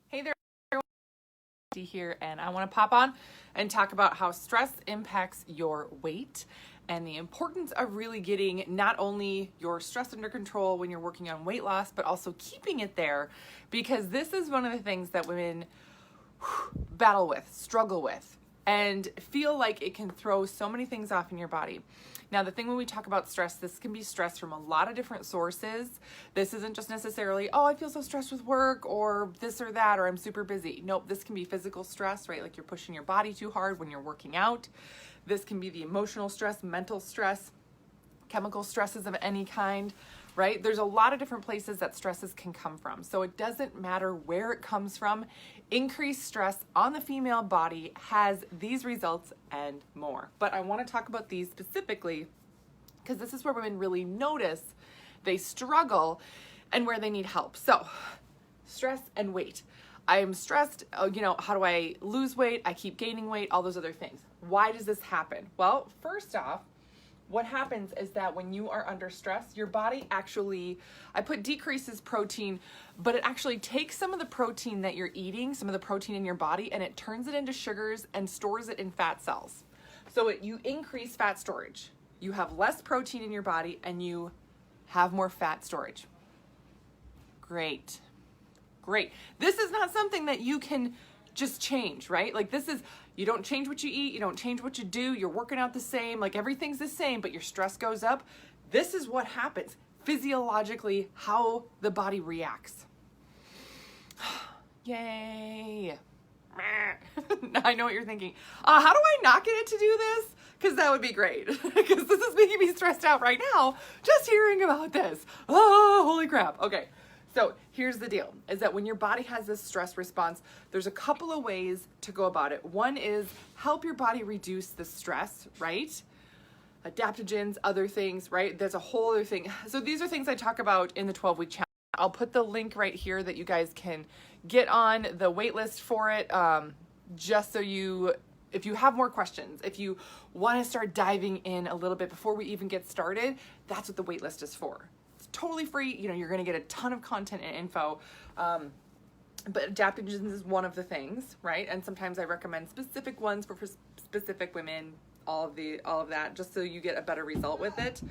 Hey there, here, and I want to pop on and talk about how stress impacts your weight and the importance of really getting not only your stress under control when you're working on weight loss, but also keeping it there, because this is one of the things that women battle with, struggle with, and feel like it can throw so many things off in your body. Now, the thing when we talk about stress, this can be stress from a lot of different sources. This isn't just necessarily, oh, I feel so stressed with work or this or that, or I'm super busy. Nope, this can be physical stress, right? Like you're pushing your body too hard when you're working out. This can be the emotional stress, mental stress, chemical stresses of any kind, right? There's a lot of different places that stresses can come from. So it doesn't matter where it comes from. Increased stress on the female body has these results and more. But I want to talk about these specifically because this is where women really notice they struggle and where they need help. So stress and weight. I am stressed, how do I lose weight? I keep gaining weight, all those other things. Why does this happen? Well, first off, what happens is that when you are under stress, your body actually, I put decreases protein, but it actually takes some of the protein that you're eating, some of the protein in your body, and it turns it into sugars and stores it in fat cells. So you increase fat storage. You have less protein in your body and you have more fat storage. Great. This is not something that you can just change, right? Like you don't change what you eat, you don't change what you do, you're working out the same, like everything's the same, but your stress goes up. This is what happens physiologically, how the body reacts. Yay. I know what you're thinking. How do I not get it to do this? Because that would be great. Because this is making me stressed out right now, just hearing about this. Oh, holy crap. Okay. So here's the deal, is that when your body has this stress response, there's a couple of ways to go about it. One is help your body reduce the stress, right? Adaptogens, other things, right? There's a whole other thing. So these are things I talk about in the 12-week challenge. I'll put the link right here that you guys can get on the wait list for it, just so if you have more questions, if you want to start diving in a little bit before we even get started, that's what the wait list is for. Totally free. You're going to get a ton of content and info. But adaptogens is one of the things, right? And sometimes I recommend specific ones for specific women, all of that, just so you get a better result with it.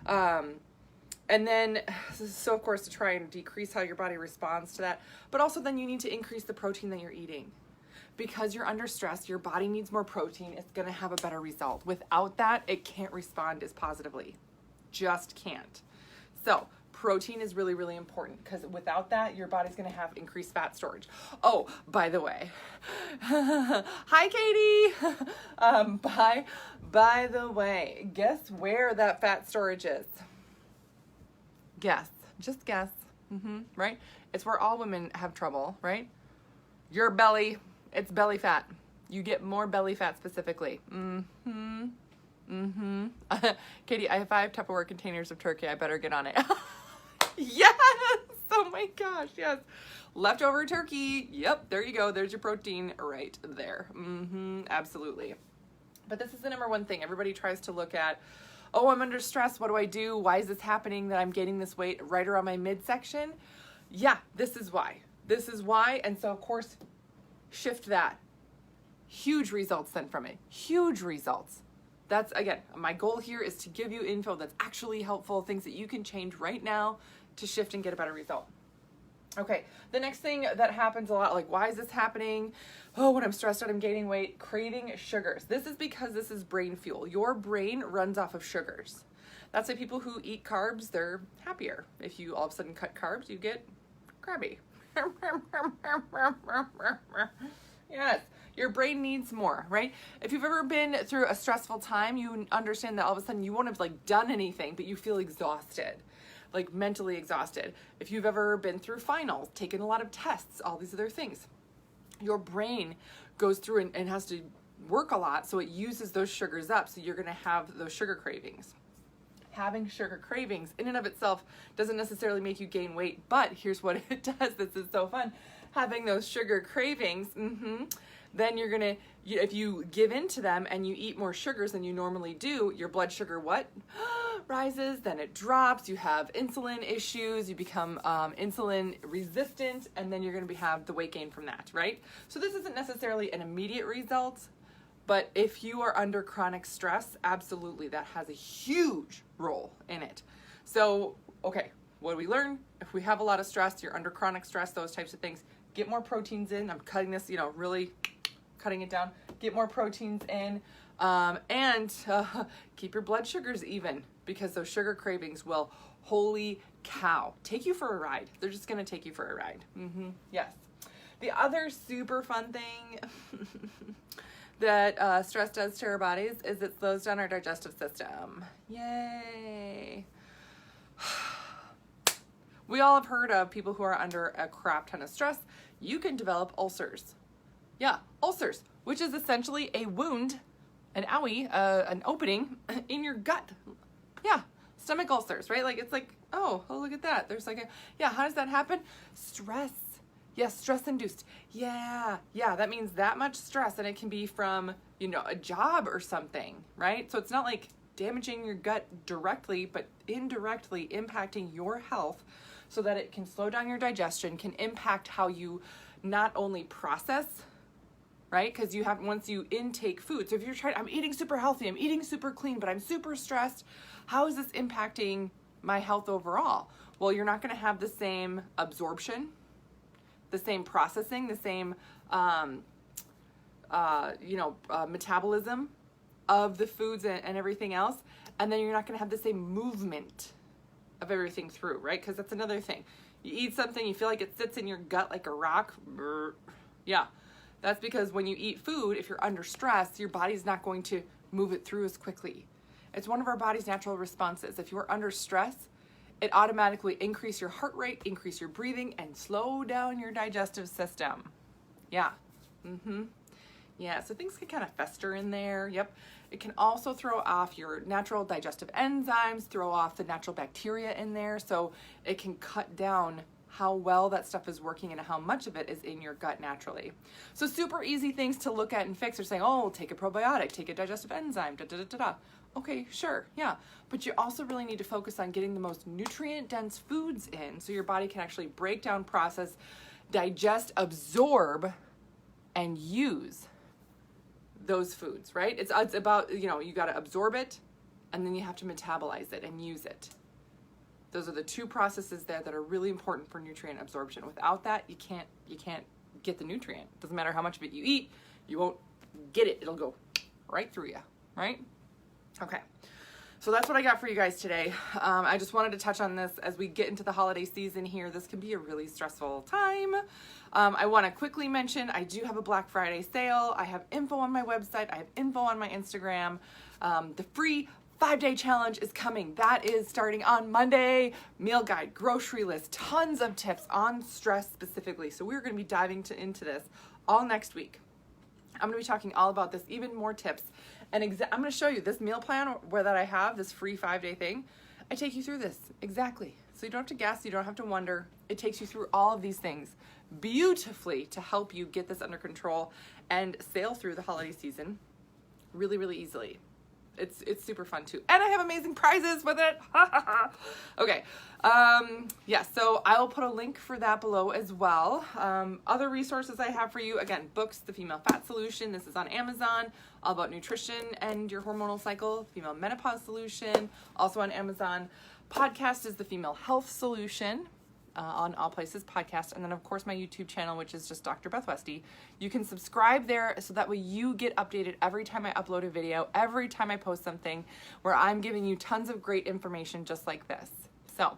And then, so of course, to try and decrease how your body responds to that, but also then you need to increase the protein that you're eating. Because you're under stress, your body needs more protein. It's going to have a better result. Without that, it can't respond as positively. Just can't. So protein is really, really important, because without that, your body's going to have increased fat storage. Oh, by the way, hi, Katie. By the way, guess where that fat storage is? Just guess. Right? It's where all women have trouble, right? Your belly, it's belly fat. You get more belly fat specifically. Katie, I have 5 Tupperware containers of turkey. I better get on it. Yes! Oh my gosh, yes. Leftover turkey. Yep, there you go. There's your protein right there. Absolutely. But this is the number one thing. Everybody tries to look at, oh, I'm under stress. What do I do? Why is this happening that I'm gaining this weight right around my midsection? Yeah, this is why. And so, of course, shift that. Huge results then from it. Huge results. That's, again, my goal here is to give you info that's actually helpful, things that you can change right now to shift and get a better result. Okay, the next thing that happens a lot, like why is this happening? Oh, when I'm stressed out, I'm gaining weight, craving sugars. This is because this is brain fuel. Your brain runs off of sugars. That's why people who eat carbs, they're happier. If you all of a sudden cut carbs, you get crabby. Yes. Your brain needs more, right? If you've ever been through a stressful time, you understand that all of a sudden you won't have done anything, but you feel exhausted, like mentally exhausted. If you've ever been through finals, taken a lot of tests, all these other things, your brain goes through and has to work a lot, so it uses those sugars up, so you're gonna have those sugar cravings. Having sugar cravings in and of itself doesn't necessarily make you gain weight, but here's what it does. This is so fun. Having those sugar cravings, then you're gonna, if you give in to them and you eat more sugars than you normally do, your blood sugar what? Rises, then it drops, you have insulin issues, you become insulin resistant, and then you're gonna have the weight gain from that, right? So this isn't necessarily an immediate result, but if you are under chronic stress, absolutely, that has a huge role in it. So, okay, what do we learn? If we have a lot of stress, you're under chronic stress, those types of things, get more proteins in. I'm cutting this, really cutting it down. Get more proteins in, and keep your blood sugars even, because those sugar cravings will, holy cow, take you for a ride. They're just gonna take you for a ride. Yes. The other super fun thing that stress does to our bodies is it slows down our digestive system. Yay. We all have heard of people who are under a crap ton of stress. You can develop ulcers. Yeah, ulcers, which is essentially a wound, an owie, an opening in your gut. Yeah, stomach ulcers, right? Like, it's like, oh, look at that. There's like yeah, how does that happen? Stress. Yes, stress induced. Yeah, that means that much stress, and it can be from, a job or something, right? So it's not like damaging your gut directly, but indirectly impacting your health so that it can slow down your digestion, can impact how you not only process, right? Because once you intake food, so if you're I'm eating super healthy, I'm eating super clean, but I'm super stressed, how is this impacting my health overall? Well, you're not going to have the same absorption, the same processing, the same, metabolism of the foods and everything else. And then you're not going to have the same movement of everything through, right? Because that's another thing. You eat something, you feel like it sits in your gut like a rock. Yeah, that's because when you eat food, if you're under stress, your body's not going to move it through as quickly. It's one of our body's natural responses. If you're under stress, it automatically increase your heart rate, increase your breathing, and slow down your digestive system. Yeah. Yeah, so things can kind of fester in there. Yep. It can also throw off your natural digestive enzymes, throw off the natural bacteria in there. So it can cut down how well that stuff is working and how much of it is in your gut naturally. So super easy things to look at and fix are saying, oh, take a probiotic, take a digestive enzyme, Okay, sure, yeah. But you also really need to focus on getting the most nutrient-dense foods in so your body can actually break down, process, digest, absorb, and use those foods, right? It's about, you got to absorb it, and then you have to metabolize it and use it. Those are the two processes there that are really important for nutrient absorption. Without that, you can't get the nutrient. Doesn't matter how much of it you eat, you won't get it. It'll go right through you, right? Okay. So that's what I got for you guys today. I just wanted to touch on this as we get into the holiday season here. This can be a really stressful time. I want to quickly mention I do have a Black Friday sale. I have info on my website. I have info on my Instagram. The free 5-day challenge is coming. That is starting on Monday. Meal guide, grocery list, tons of tips on stress specifically. So we're going to be diving into this all next week. I'm going to be talking all about this, even more tips. And I'm going to show you this meal plan that I have, this free 5-day thing. I take you through this exactly. So you don't have to guess, you don't have to wonder. It takes you through all of these things beautifully to help you get this under control and sail through the holiday season really, really easily. It's super fun too. And I have amazing prizes with it. Okay. Yeah, so I will put a link for that below as well. Other resources I have for you, again, books, The Female Fat Solution. This is on Amazon, all about nutrition and your hormonal cycle. Female Menopause Solution, also on Amazon. Podcast is The Female Health Solution. On all places podcast, and then of course my YouTube channel, which is just Dr. Beth Westie. You can subscribe there so that way you get updated every time I upload a video, every time I post something, where I'm giving you tons of great information just like this. So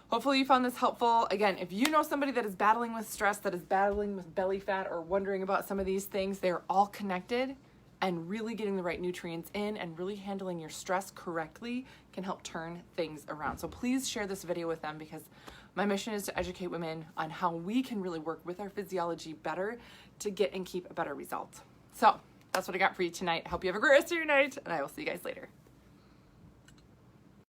hopefully you found this helpful. Again, if you know somebody that is battling with stress, that is battling with belly fat, or wondering about some of these things, they're all connected, and really getting the right nutrients in and really handling your stress correctly can help turn things around. So please share this video with them, because my mission is to educate women on how we can really work with our physiology better to get and keep a better result. So that's what I got for you tonight. I hope you have a great rest of your night, and I will see you guys later.